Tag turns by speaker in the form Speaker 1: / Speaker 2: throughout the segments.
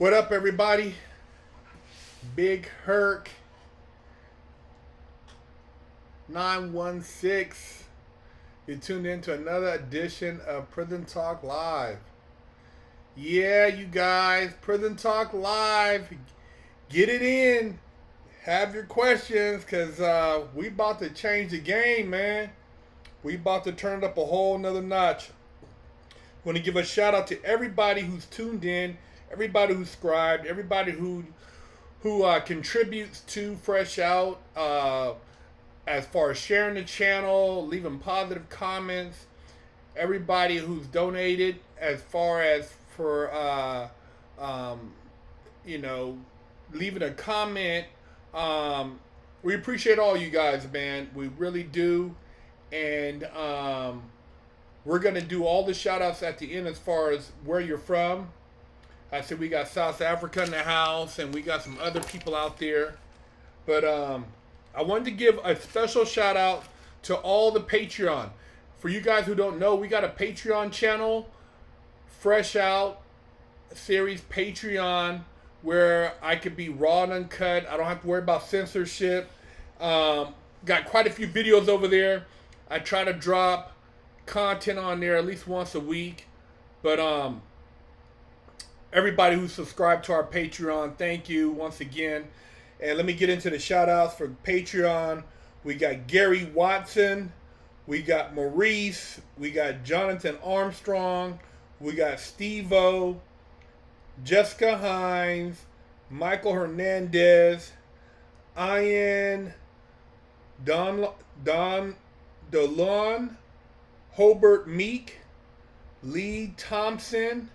Speaker 1: What up, everybody? Big Herc 916. You tuned in to another edition of Prison Talk Live. Yeah, you guys, Prison Talk Live. Get it in. Have your questions, because we about to change the game, man. We about to turn it up a whole nother notch. Want to give a shout out to everybody who's tuned in, everybody who's subscribed, everybody who contributes to Fresh Out, as far as sharing the channel, leaving positive comments, everybody who's donated as far as for leaving a comment. We appreciate all you guys, man. We really do. And we're going to do all the shout outs at the end as far as where you're from. I said we got South Africa in the house, and we got some other people out there. But I wanted to give a special shout out to all the Patreon. For you guys who don't know, we got a Patreon channel, Fresh Out Series Patreon, where I could be raw and uncut. I don't have to worry about censorship. Got quite a few videos over there. I try to drop content on there at least once a week. But everybody who subscribed to our Patreon, thank you once again. And let me get into the shout outs for Patreon. We got Gary Watson, we got Maurice, we got Jonathan Armstrong, we got Steve-O, Jessica Hines, Michael Hernandez, Ian, Don DeLon, Hobart Meek, Lee Thompson,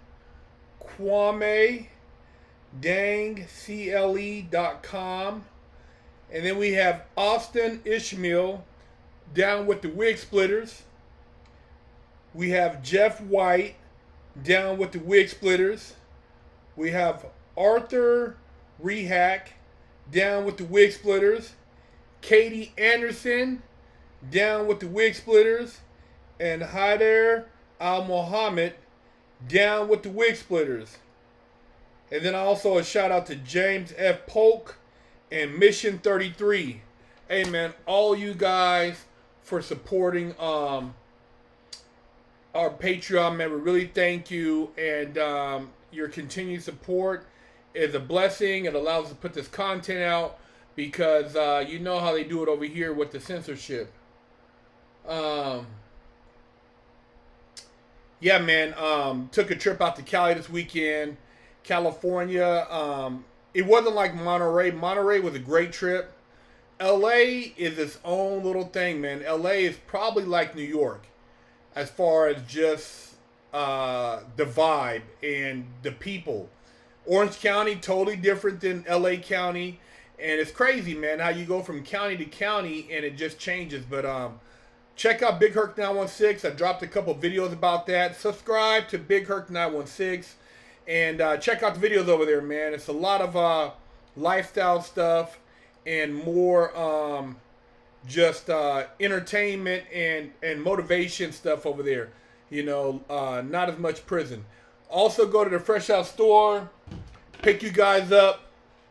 Speaker 1: Kwame, DangCLE.com, and then we have Austin Ishmael down with the Wigsplitters. We have Jeff White down with the Wigsplitters. We have Arthur Rehack down with the Wigsplitters. Katie Anderson down with the Wigsplitters. And Haider Al-Mohammed down with the Wigsplitters. And then also a shout out to James F. Polk and Mission 33. Hey man, all you guys for supporting our Patreon, man. We really thank you. And your continued support is a blessing. It allows us to put this content out, because you know how they do it over here with the censorship. Yeah, man. Took a trip out to Cali this weekend. California. It wasn't like Monterey. Monterey was a great trip. LA is its own little thing, man. LA is probably like New York as far as just the vibe and the people. Orange County, totally different than LA County. And it's crazy, man, how you go from county to county and it just changes. But check out Big Herc 916. I dropped a couple videos about that. Subscribe to Big Herc 916. And check out the videos over there, man. It's a lot of lifestyle stuff and more just entertainment and motivation stuff over there. You know, not as much prison. Also go to the Fresh Out store. Pick you guys up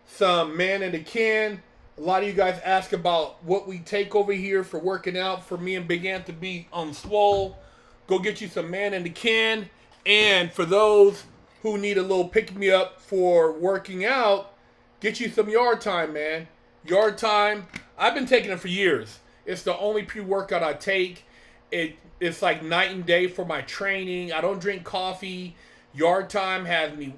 Speaker 1: some Man in the Can. A lot of you guys ask about what we take over here for working out. For me and Big Ant to be on swole, go get you some Man in the Can. And for those who need a little pick-me-up for working out, get you some Yard Time, man. Yard Time, I've been taking it for years. It's the only pre-workout I take. It's like night and day for my training. I don't drink coffee. Yard Time has me,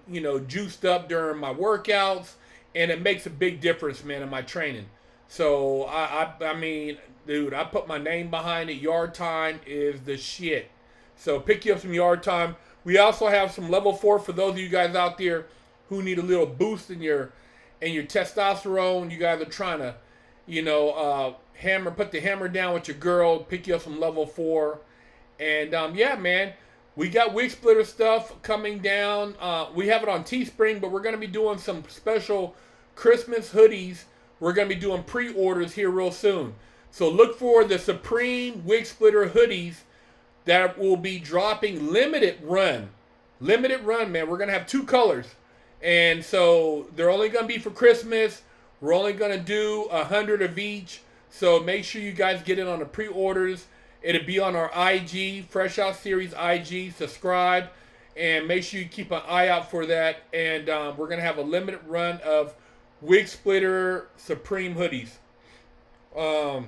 Speaker 1: juiced up during my workouts, and it makes a big difference, man, in my training. So, I mean, dude, I put my name behind it. Yard Time is the shit. So, pick you up some Yard Time. We also have some level 4 for those of you guys out there who need a little boost in your testosterone. You guys are trying to, put the hammer down with your girl. Pick you up some level 4. And, yeah, man, we got Wigsplitter stuff coming down. We have it on Teespring, but we're going to be doing some special Christmas hoodies. We're going to be doing pre-orders here real soon. So look for the Supreme Wigsplitter hoodies that will be dropping limited run. Limited run, man. We're going to have 2 colors. And so they're only going to be for Christmas. We're only going to do 100 of each. So make sure you guys get in on the pre-orders. It'll be on our IG, Fresh Out Series IG. Subscribe. And make sure you keep an eye out for that. And we're going to have a limited run of Wigsplitter Supreme hoodies. And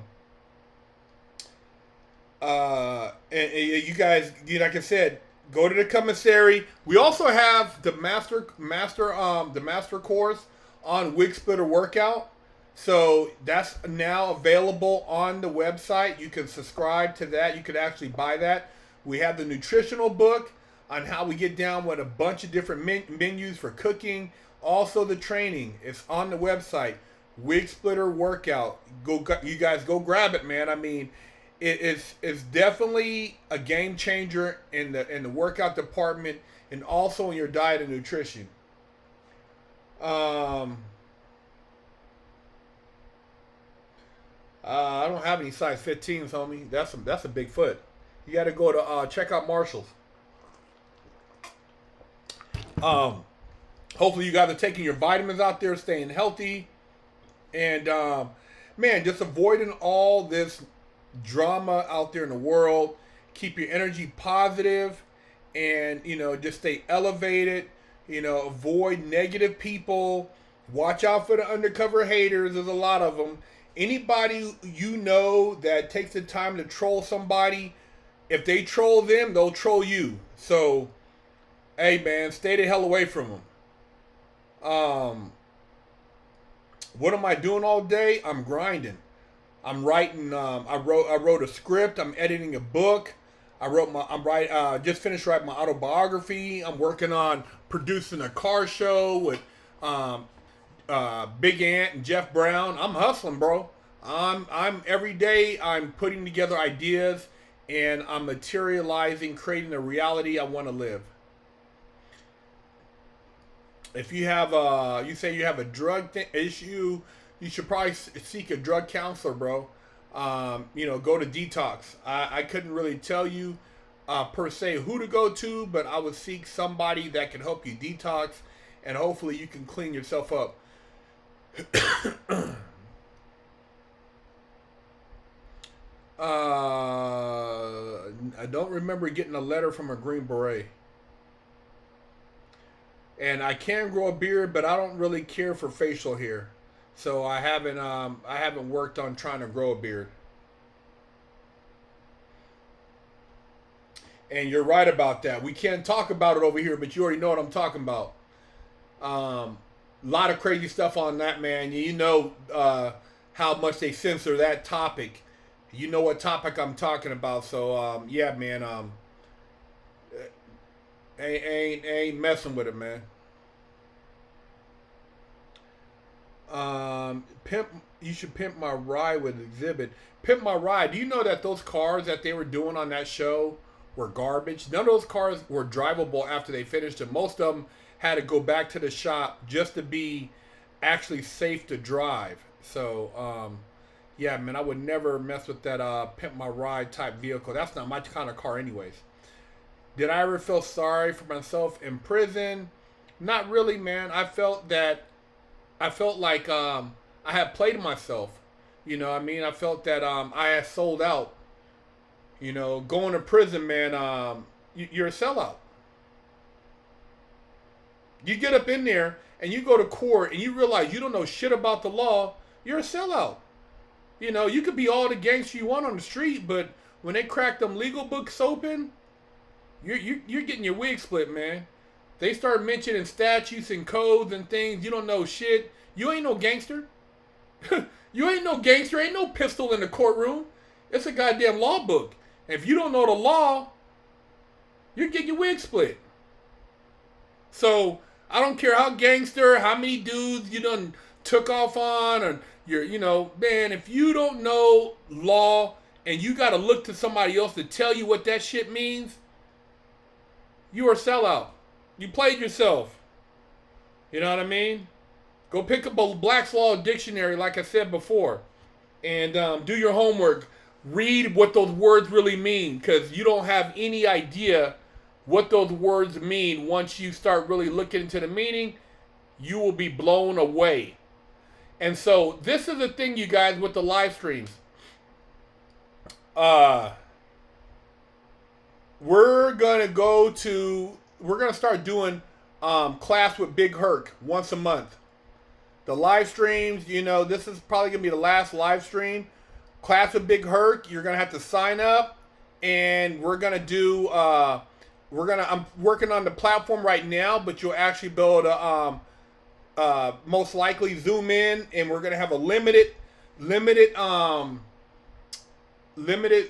Speaker 1: you guys, like I said, go to the commissary. We also have the master course on Wigsplitter workout. So that's now available on the website. You can subscribe to that. You could actually buy that. We have the nutritional book on how we get down with a bunch of different menus for cooking. Also the training. It's on the website. Wigsplitter workout. You guys go grab it, man. I mean, it's definitely a game changer in the workout department and also in your diet and nutrition. I don't have any size 15s, homie. That's a big foot. You got to go to check out Marshall's. Hopefully you guys are taking your vitamins out there, staying healthy, and man, just avoiding all this drama out there in the world. Keep your energy positive, and just stay elevated. Avoid negative people. Watch out for the undercover haters. There's a lot of them. Anybody that takes the time to troll somebody, if they troll them, they'll troll you. So, hey man, stay the hell away from them. What am I doing all day? I'm grinding. I'm writing. I wrote a script. I'm editing a book. Just finished writing my autobiography. I'm working on producing a car show with Big Ant and Jeff Brown. I'm hustling, bro. I'm every day I'm putting together ideas and I'm materializing, creating a reality I want to live. If you have you say you have a drug issue, you should probably seek a drug counselor, bro. Go to detox. I couldn't really tell you per se who to go to, but I would seek somebody that can help you detox, and hopefully you can clean yourself up. I don't remember getting a letter from a Green Beret. And I can grow a beard, but I don't really care for facial hair. So I haven't worked on trying to grow a beard. And you're right about that. We can't talk about it over here, but you already know what I'm talking about. A lot of crazy stuff on that, man. How much they censor that topic. You know what topic I'm talking about. So yeah, man. Ain't messing with it, man. You should pimp my ride with Exhibit. Pimp my ride. Do you know that those cars that they were doing on that show were garbage? None of those cars were drivable after they finished it. Most of them had to go back to the shop just to be actually safe to drive. So, yeah, man, I would never mess with that pimp my ride type vehicle. That's not my kind of car anyways. Did I ever feel sorry for myself in prison? Not really, man. I felt like I had played myself. You know what I mean? I felt that I had sold out. Going to prison, man, you're a sellout. You get up in there and you go to court and you realize you don't know shit about the law, you're a sellout. You could be all the gangster you want on the street, but when they crack them legal books open, you're getting your wig split, man. They start mentioning statutes and codes and things. You don't know shit. You ain't no gangster. You ain't no gangster. Ain't no pistol in the courtroom. It's a goddamn law book. And if you don't know the law, you're getting your wig split. So I don't care how gangster, how many dudes you done took off on, or man, if you don't know law and you got to look to somebody else to tell you what that shit means, you are a sellout. You played yourself. You know what I mean? Go pick up a Black's Law dictionary, like I said before, and do your homework. Read what those words really mean, because you don't have any idea what those words mean once you start really looking into the meaning. You will be blown away. And so this is the thing, you guys, with the live streams. We're gonna start doing class with Big Herc once a month. The live streams, this is probably gonna be the last live stream. Class with Big Herc, you're gonna have to sign up, and we're gonna do. I'm working on the platform right now, but you'll actually be able to most likely zoom in, and we're gonna have a limited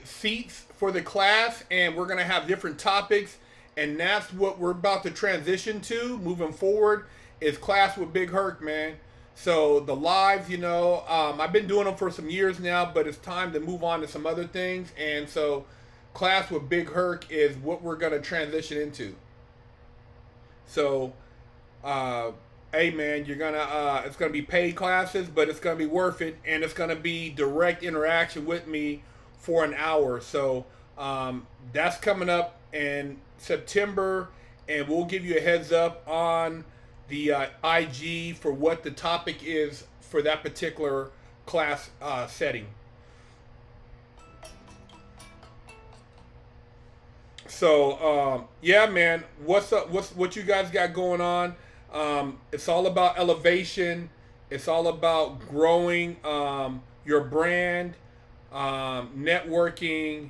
Speaker 1: seats for the class, and we're gonna have different topics, and that's what we're about to transition to moving forward is class with Big Herc, man. So the lives, I've been doing them for some years now, but it's time to move on to some other things, and so class with Big Herc is what we're gonna transition into. So, hey man, it's gonna be paid classes, but it's gonna be worth it, and it's gonna be direct interaction with me for an hour. So that's coming up in September, and we'll give you a heads up on the IG for what the topic is for that particular class setting. So yeah, man, what's up? What you guys got going on? It's all about elevation. It's all about growing your brand, networking.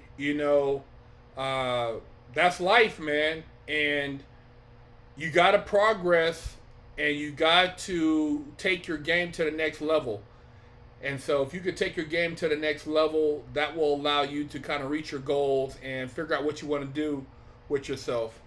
Speaker 1: That's life, man. And you got to progress, and you got to take your game to the next level. And so if you could take your game to the next level, that will allow you to kind of reach your goals and figure out what you want to do with yourself.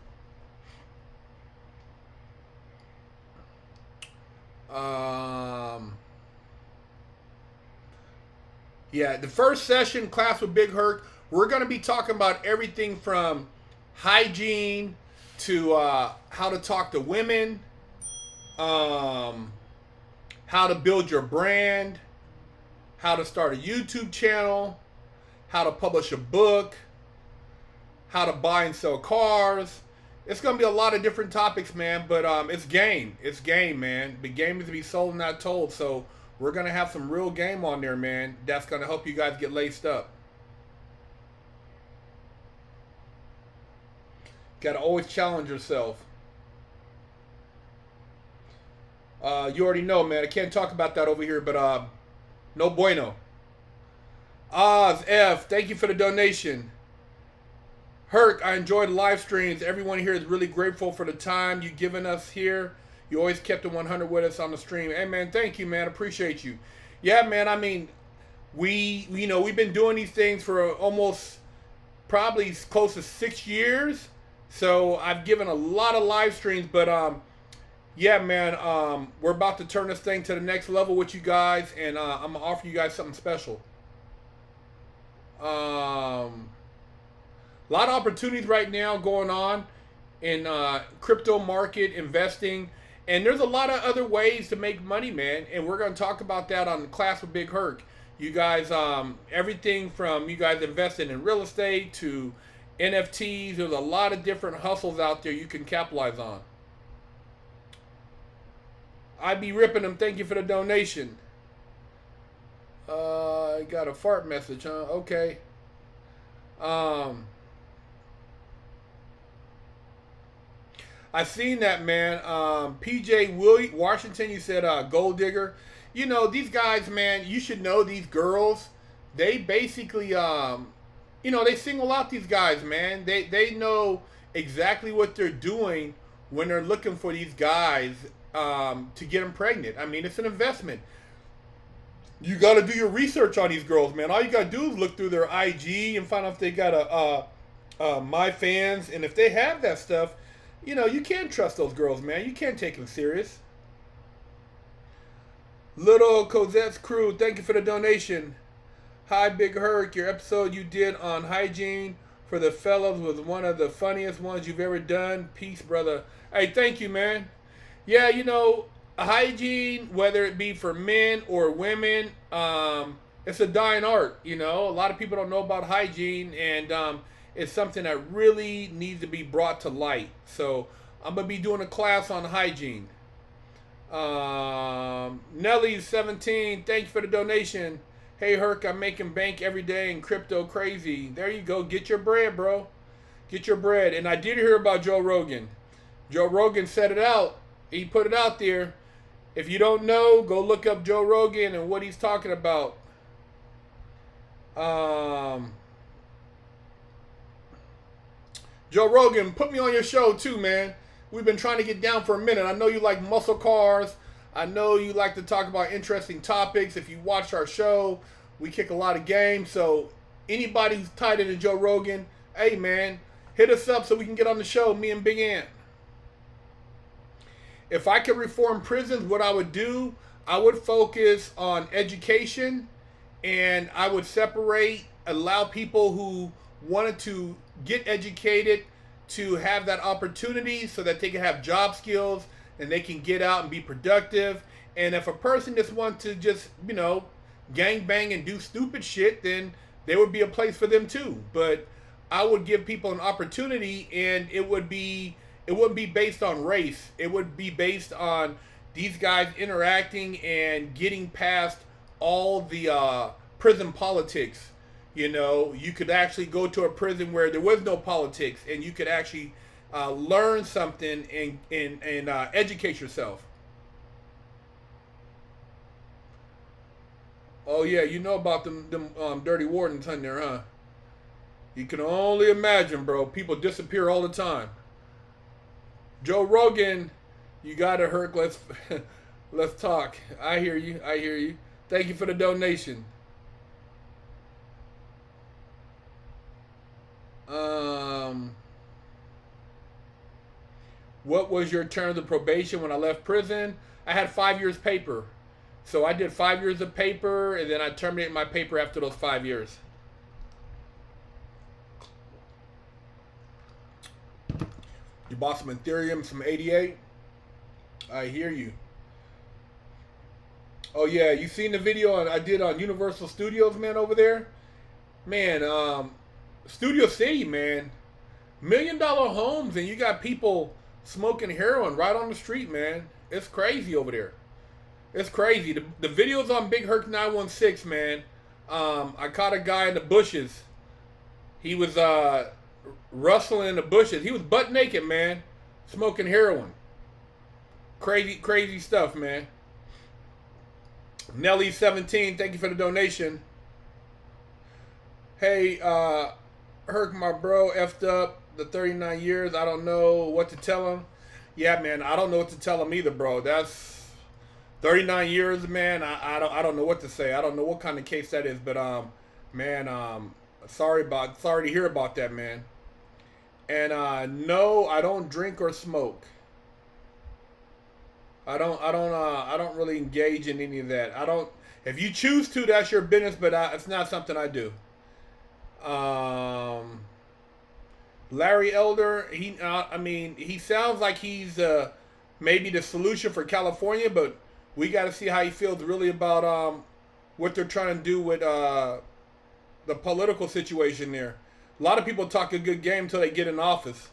Speaker 1: Yeah, the first session, class with Big Herc, we're going to be talking about everything from hygiene to how to talk to women, how to build your brand, how to start a YouTube channel, how to publish a book, how to buy and sell cars. It's going to be a lot of different topics, man, but it's game. It's game, man. The game is to be sold and not told, so we're going to have some real game on there, man. That's going to help you guys get laced up. Got to always challenge yourself. You already know, man. I can't talk about that over here, but no bueno. Oz F, thank you for the donation. Herc, I enjoyed the live streams. Everyone here is really grateful for the time you've given us here. You always kept it 100 with us on the stream. Hey, man, thank you, man. Appreciate you. Yeah, man, I mean, we've been doing these things for almost probably close to 6 years. So I've given a lot of live streams, but yeah, man, we're about to turn this thing to the next level with you guys, and I'm gonna offer you guys something special. A lot of opportunities right now going on in crypto market investing, and there's a lot of other ways to make money, man, and we're going to talk about that on the class with Big Herc. You guys, everything from you guys investing in real estate to NFTs. There's a lot of different hustles out there you can capitalize on. I be ripping them. Thank you for the donation. I got a fart message, huh? Okay. I seen that, man. PJ Washington, you said gold digger. You know, these guys, man, you should know these girls. They basically, they single out these guys, man. They know exactly what they're doing when they're looking for these guys to get them pregnant. I mean, it's an investment. You got to do your research on these girls, man. All you got to do is look through their IG and find out if they got my fans. And if they have that stuff, you can't trust those girls, man. You can't take them serious. Little Cosette's crew, thank you for the donation. Hi, Big Herc. Your episode you did on hygiene for the fellows was one of the funniest ones you've ever done. Peace, brother. Hey, thank you, man. Yeah, hygiene, whether it be for men or women, it's a dying art. A lot of people don't know about hygiene, and it's something that really needs to be brought to light. So I'm going to be doing a class on hygiene. Nelly17, thank you for the donation. Hey Herc, I'm making bank every day in crypto crazy. There you go. Get your bread, bro. Get your bread. And I did hear about Joe Rogan. Joe Rogan set it out. He put it out there. If you don't know, go look up Joe Rogan and what he's talking about. Joe Rogan, put me on your show too, man. We've been trying to get down for a minute. I know you like muscle cars. I know you like to talk about interesting topics. If you watch our show, we kick a lot of games. So anybody who's tied into Joe Rogan, hey man, hit us up so we can get on the show, me and Big Ant. If I could reform prisons, what I would do, I would focus on education, and I would allow people who wanted to get educated to have that opportunity so that they can have job skills and they can get out and be productive. And if a person just wants to just, gang bang and do stupid shit, then there would be a place for them too. But I would give people an opportunity, and it wouldn't be based on race. It would be based on these guys interacting and getting past all the prison politics. You could actually go to a prison where there was no politics, and you could actually learn something and educate yourself. Oh yeah, you know about them dirty wardens in there, huh? You can only imagine, bro. People disappear all the time. Joe Rogan, you gotta Herc. Let's talk. I hear you. Thank you for the donation. What was your term of probation when I left prison? I had 5 years paper. So I did 5 years of paper, and then I terminated my paper after those 5 years. You bought some Ethereum, some 88? I hear you. Oh yeah, you seen the video I did on Universal Studios, man, over there? Man, Studio City, man. $1 million homes, and you got people smoking heroin right on the street, man. It's crazy over there. It's crazy. The video's on Big Herc 916, man. I caught a guy in the bushes. He was rustling in the bushes. He was butt naked, man, smoking heroin. Crazy stuff, man. Nelly17, thank you for the donation. Hey, Herc, my bro, effed up the 39 years. I don't know what to tell him. Yeah, man, I don't know what to tell him either, bro. That's 39 years, man. I don't know what to say. I don't know what kind of case that is, but man, sorry to hear about that, man. And no, I don't drink or smoke. I don't really engage in any of that. I don't. If you choose to, that's your business, but it's not something I do. Larry Elder, he sounds like he's maybe the solution for California, but we got to see how he feels really about what they're trying to do with the political situation there. A lot of people talk a good game until they get in office.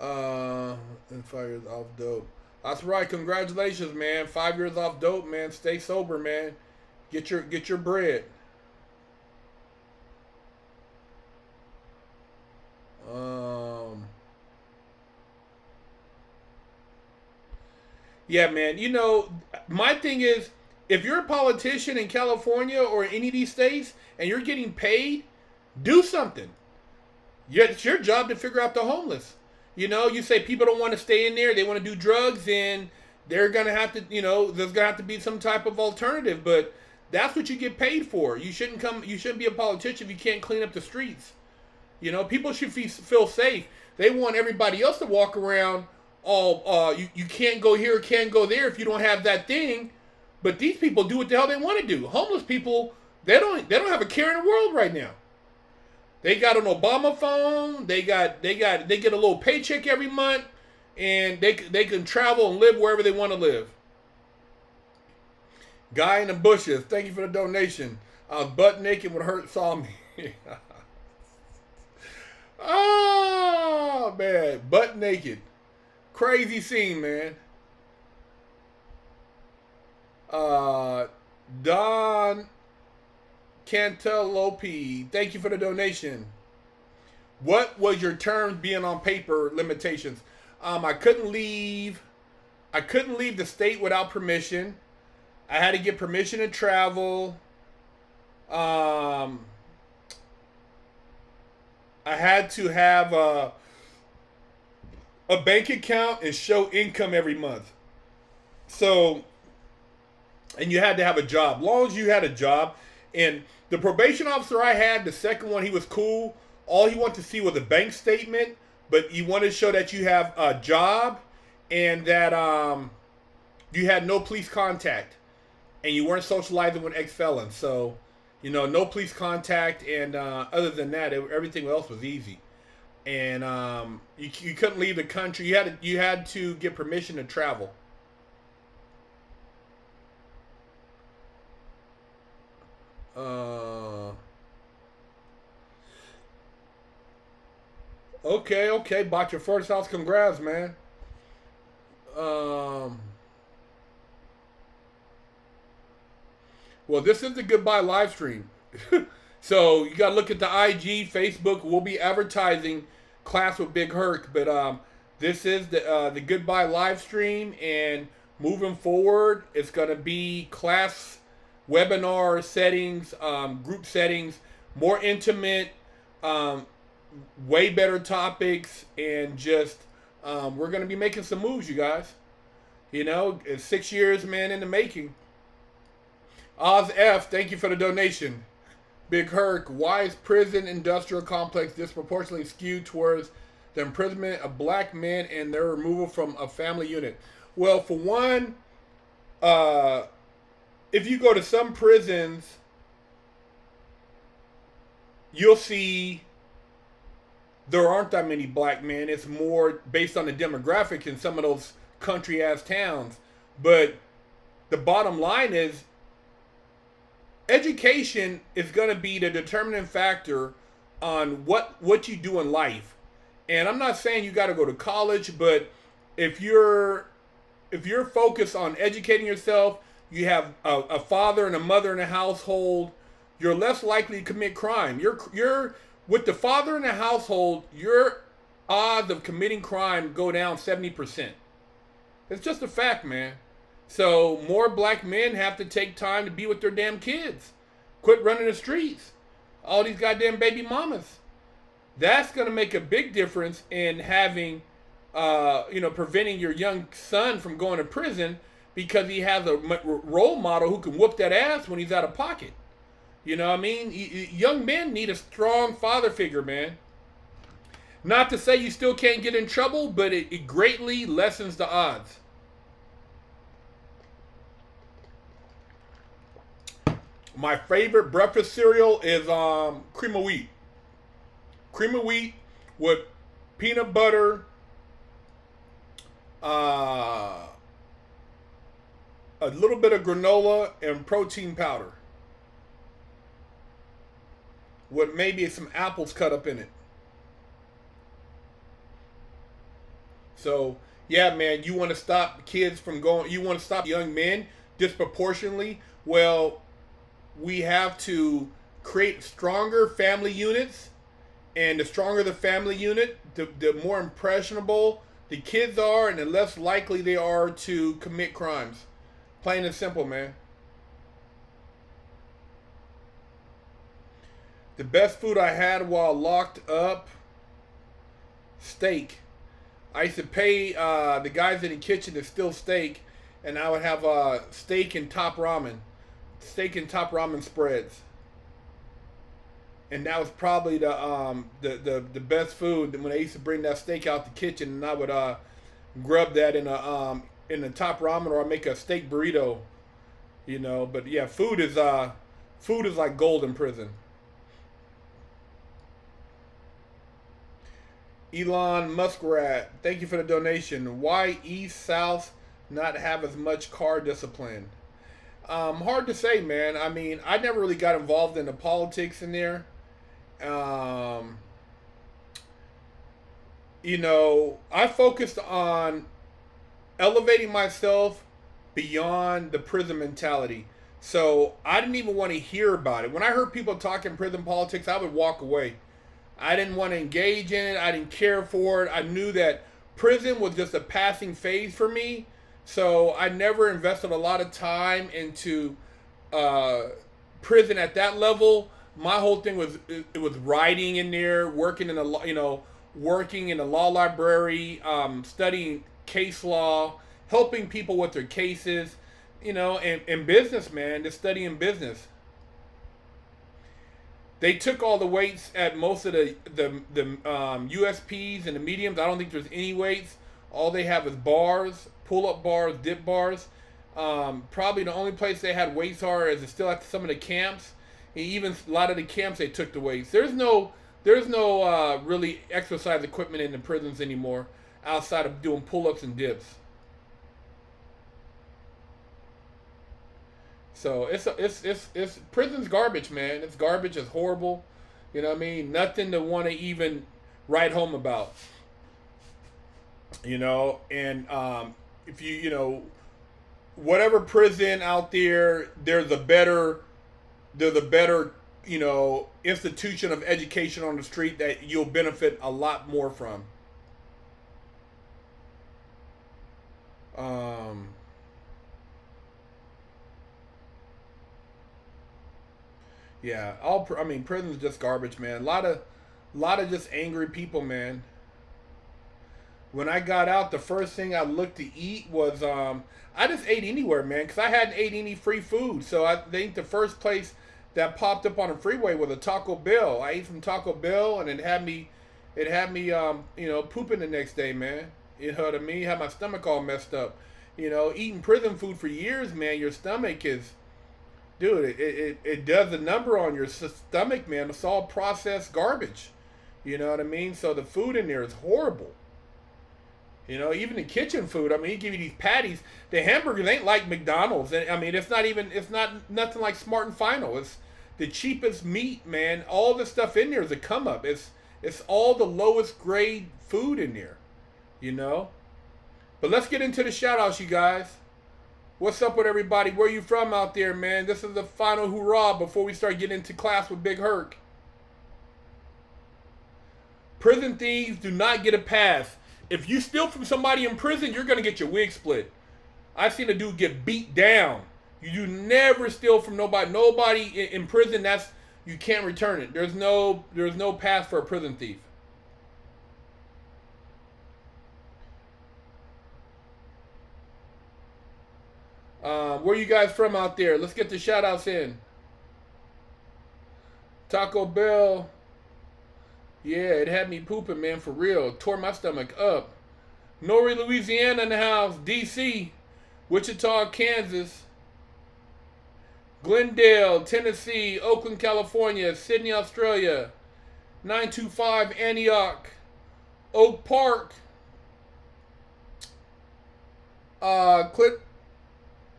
Speaker 1: And 5 years off dope. That's right. Congratulations, man. 5 years off dope, man. Stay sober, man. Get your bread. Yeah, man. My thing is, if you're a politician in California or any of these states and you're getting paid, do something. Yeah, it's your job to figure out the homeless. You say people don't want to stay in there, they want to do drugs, and they're going to have to, there's going to have to be some type of alternative, but that's what you get paid for. You shouldn't be a politician if you can't clean up the streets. People should feel safe. They want everybody else to walk around you can't go here, can't go there if you don't have that thing. But these people do what the hell they want to do. Homeless people, they don't have a care in the world right now. They got an Obama phone. They get a little paycheck every month, and they can travel and live wherever they want to live. Guy in the bushes, thank you for the donation. I was butt naked when Herc saw me. Oh man, butt naked. Crazy scene, man. Don Cantelope, thank you for the donation. What was your terms being on paper limitations? I couldn't leave. I couldn't leave the state without permission. I had to get permission to travel. Um, I had to have a bank account and show income every month. So, and you had to have a job. As long as you had a job, and the probation officer I had, the second one, he was cool. All he wanted to see was a bank statement, but you wanted to show that you have a job and that you had no police contact and you weren't socializing with ex-felons. So, you know, no police contact, and other than that, everything else was easy. And you couldn't leave the country. You had to get permission to travel. Okay. Bought your first house. Congrats, man. Um, well, this is the goodbye live stream. So you got to look at the IG, Facebook. We'll be advertising class with Big Herc, but this is the goodbye live stream, and moving forward, it's gonna be class webinar settings, group settings, more intimate, um, way better topics, and just we're gonna be making some moves, you guys. You know, it's 6 years, man, in the making. Oz F, thank you for the donation. Big Herc, why is prison industrial complex disproportionately skewed towards the imprisonment of black men and their removal from a family unit? Well, for one, if you go to some prisons, you'll see there aren't that many black men. It's more based on the demographic in some of those country-ass towns. But the bottom line is, education is going to be the determining factor on what you do in life. And I'm not saying you got to go to college, but if you're focused on educating yourself, you have a father and a mother in a household, you're less likely to commit crime. You're with the father in the household, your odds of committing crime go down 70%. It's just a fact, man. So more black men have to take time to be with their damn kids. Quit running the streets. All these goddamn baby mamas. That's going to make a big difference in having, preventing your young son from going to prison, because he has a role model who can whoop that ass when he's out of pocket. You know what I mean? Young men need a strong father figure, man. Not to say you still can't get in trouble, but it greatly lessens the odds. My favorite breakfast cereal is cream of wheat. Cream of wheat with peanut butter, a little bit of granola, and protein powder, with maybe some apples cut up in it. So, yeah, man, you want to stop kids from going, you want to stop young men disproportionately. Well, we have to create stronger family units, and the stronger the family unit, the more impressionable the kids are, and the less likely they are to commit crimes. Plain and simple, man. The best food I had while locked up, steak. I used to pay the guys in the kitchen to steal steak, and I would have steak and top ramen. Steak and top ramen spreads, and that was probably the best food. When they used to bring that steak out the kitchen, and I would grub that in the top ramen, or I make a steak burrito, you know. But yeah, food is like gold in prison. Elon Muskrat, thank you for the donation. Why East South not have as much car discipline? Hard to say, man. I mean, I never really got involved in the politics in there. I focused on elevating myself beyond the prison mentality. So I didn't even want to hear about it. When I heard people talking prison politics, I would walk away. I didn't want to engage in it. I didn't care for it. I knew that prison was just a passing phase for me. So I never invested a lot of time into uh, prison at that level. My whole thing was it was writing in there, working in the working in the law library, studying case law, helping people with their cases, and business, man, just studying business. They took all the weights at most of the USPs and the mediums. I don't think there's any weights. All they have is bars, pull up bars, dip bars. Probably the only place they had weights are is still at some of the camps. And even a lot of the camps they took the weights. There's no really exercise equipment in the prisons anymore outside of doing pull ups and dips. So it's prison's garbage, man. It's garbage. It's horrible. You know what I mean? Nothing to want to even write home about. And if whatever prison out there, there's a better institution of education on the street that you'll benefit a lot more from. Um, yeah, I mean, prison's just garbage, man. A lot of just angry people, man. When I got out, the first thing I looked to eat was I just ate anywhere, man, because I hadn't ate any free food. So I think the first place that popped up on the freeway was a Taco Bell. I ate from Taco Bell, and it had me pooping the next day, man. You know what I mean? Had my stomach all messed up. Eating prison food for years, man, your stomach is, dude, it does a number on your stomach, man. It's all processed garbage. You know what I mean? So the food in there is horrible. Even the kitchen food. I mean, he give you these patties. The hamburgers ain't like McDonald's. I mean, it's not nothing like Smart and Final. It's the cheapest meat, man. All the stuff in there is a come up. It's all the lowest grade food in there, you know. But let's get into the shout outs, you guys. What's up with everybody? Where you from out there, man? This is the final hoorah before we start getting into class with Big Herc. Prison thieves do not get a pass. If you steal from somebody in prison, you're going to get your wig split. I've seen a dude get beat down. You never steal from nobody. Nobody in prison, you can't return it. There's no pass for a prison thief. Where you guys from out there? Let's get the shout outs in. Taco Bell. Yeah, it had me pooping, man, for real. Tore my stomach up. Nori, Louisiana in the house. DC. Wichita, Kansas. Glendale, Tennessee. Oakland, California. Sydney, Australia. 925 Antioch. Oak Park.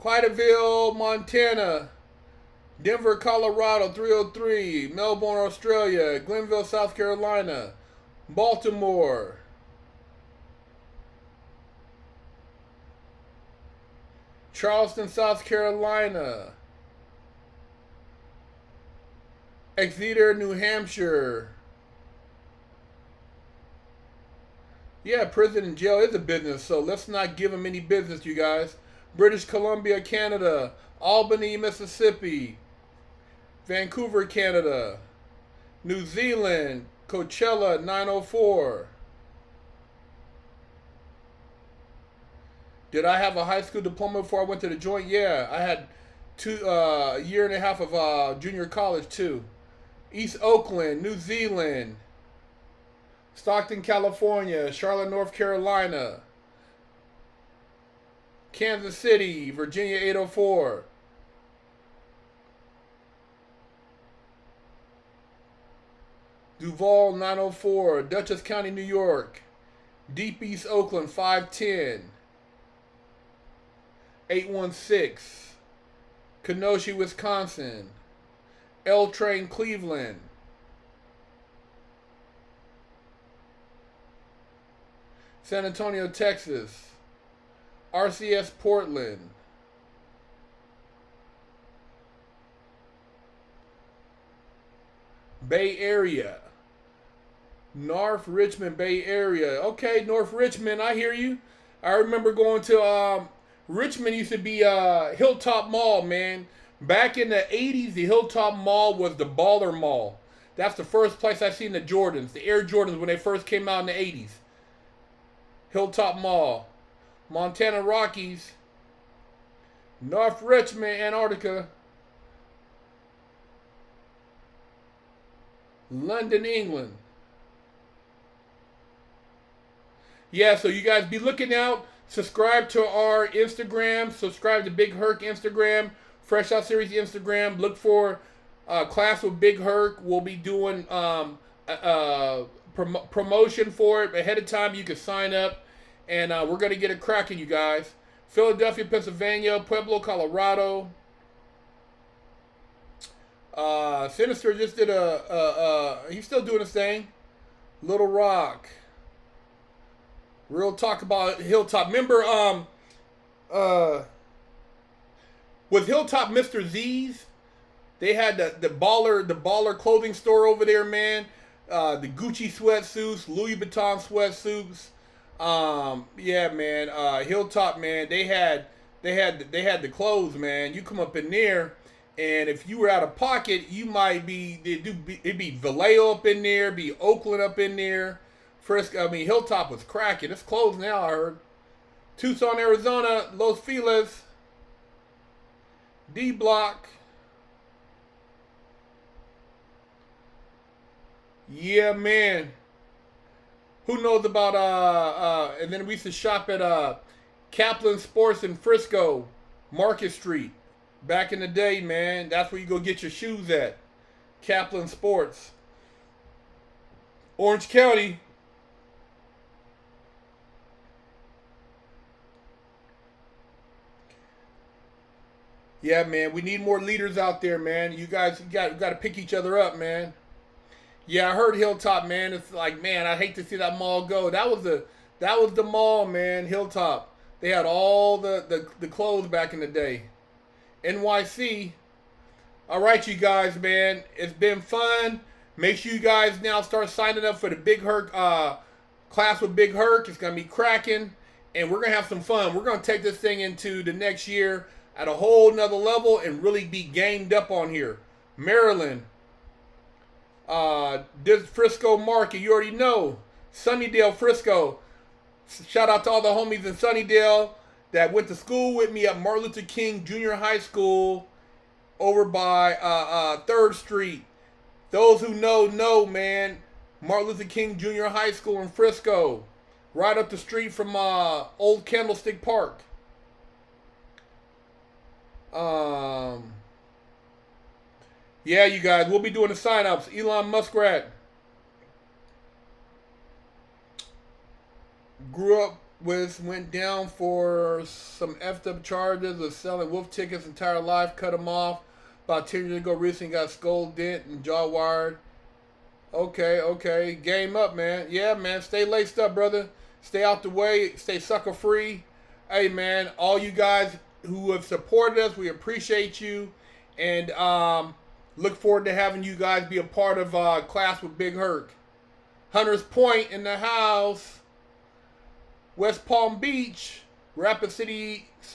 Speaker 1: Clydeville, Montana. Denver, Colorado, 303. Melbourne, Australia. Glenville, South Carolina. Baltimore. Charleston, South Carolina. Exeter, New Hampshire. Yeah, prison and jail is a business, so let's not give them any business, you guys. British Columbia, Canada. Albany, Mississippi. Vancouver, Canada. New Zealand. Coachella, 904. Did I have a high school diploma before I went to the joint? Yeah, I had a year and a half of junior college too. East Oakland, New Zealand. Stockton, California. Charlotte, North Carolina. Kansas City, Virginia, 804. Duval, 904. Dutchess County, New York. Deep East Oakland, 510. 816. Kenosha, Wisconsin. L Train, Cleveland. San Antonio, Texas. RCS Portland. Bay Area. North Richmond, Bay Area. Okay, North Richmond, I hear you. I remember going to Richmond used to be Hilltop Mall, man. Back in the 80s, the Hilltop Mall was the baller mall. That's the first place I seen the Jordans, the Air Jordans when they first came out in the 80s. Hilltop Mall. Montana Rockies. North Richmond, Antarctica. London, England. Yeah, so you guys be looking out. Subscribe to our Instagram. Subscribe to Big Herc Instagram. Fresh Out Series Instagram. Look for Class with Big Herc. We'll be doing promotion for it ahead of time. You can sign up. And we're going to get it cracking, you guys. Philadelphia, Pennsylvania. Pueblo, Colorado. Sinister just did he's still doing his thing. Little Rock. Real talk about Hilltop. Remember, with Hilltop Mr. Z's, they had the baller clothing store over there, man. The Gucci sweatsuits, Louis Vuitton sweatsuits. Yeah, man. Hilltop, man. They had the clothes, man. You come up in there, and if you were out of pocket, you might be it'd be Vallejo up in there, be Oakland up in there. Frisco, Hilltop was cracking. It's closed now, I heard. Tucson, Arizona, Los Feliz, D Block. Yeah, man. Who knows about and then we used to shop at Kaplan Sports in Frisco, Market Street. Back in the day, man. That's where you go get your shoes at. Kaplan Sports. Orange County. Yeah, man, we need more leaders out there, man. You guys got to pick each other up, man. Yeah, I heard Hilltop, man. It's like, man, I hate to see that mall go. That was the mall, man. Hilltop. They had all the clothes back in the day. NYC. All right, you guys, man. It's been fun. Make sure you guys now start signing up for the Big Herc class with Big Herc. It's gonna be cracking, and we're gonna have some fun. We're gonna take this thing into the next year at a whole nother level and really be gamed up on here. Maryland, this Frisco market, you already know. Sunnydale, Frisco. Shout out to all the homies in Sunnydale that went to school with me at Martin Luther King Junior High School over by 3rd Street. Those who know, man. Martin Luther King Junior High School in Frisco. Right up the street from Old Candlestick Park. Yeah, you guys, we'll be doing the sign-ups. Elon Muskrat. Grew up with, went down for some effed up charges of selling wolf tickets entire life, cut him off. About 10 years ago, recently got skull dent and jaw wired. Okay. Game up, man. Yeah, man, stay laced up, brother. Stay out the way. Stay sucker free. Hey, man, all you guys who have supported us, we appreciate you. And look forward to having you guys be a part of Class with Big Herc. Hunters Point in the house. West Palm Beach. Rapid City, South.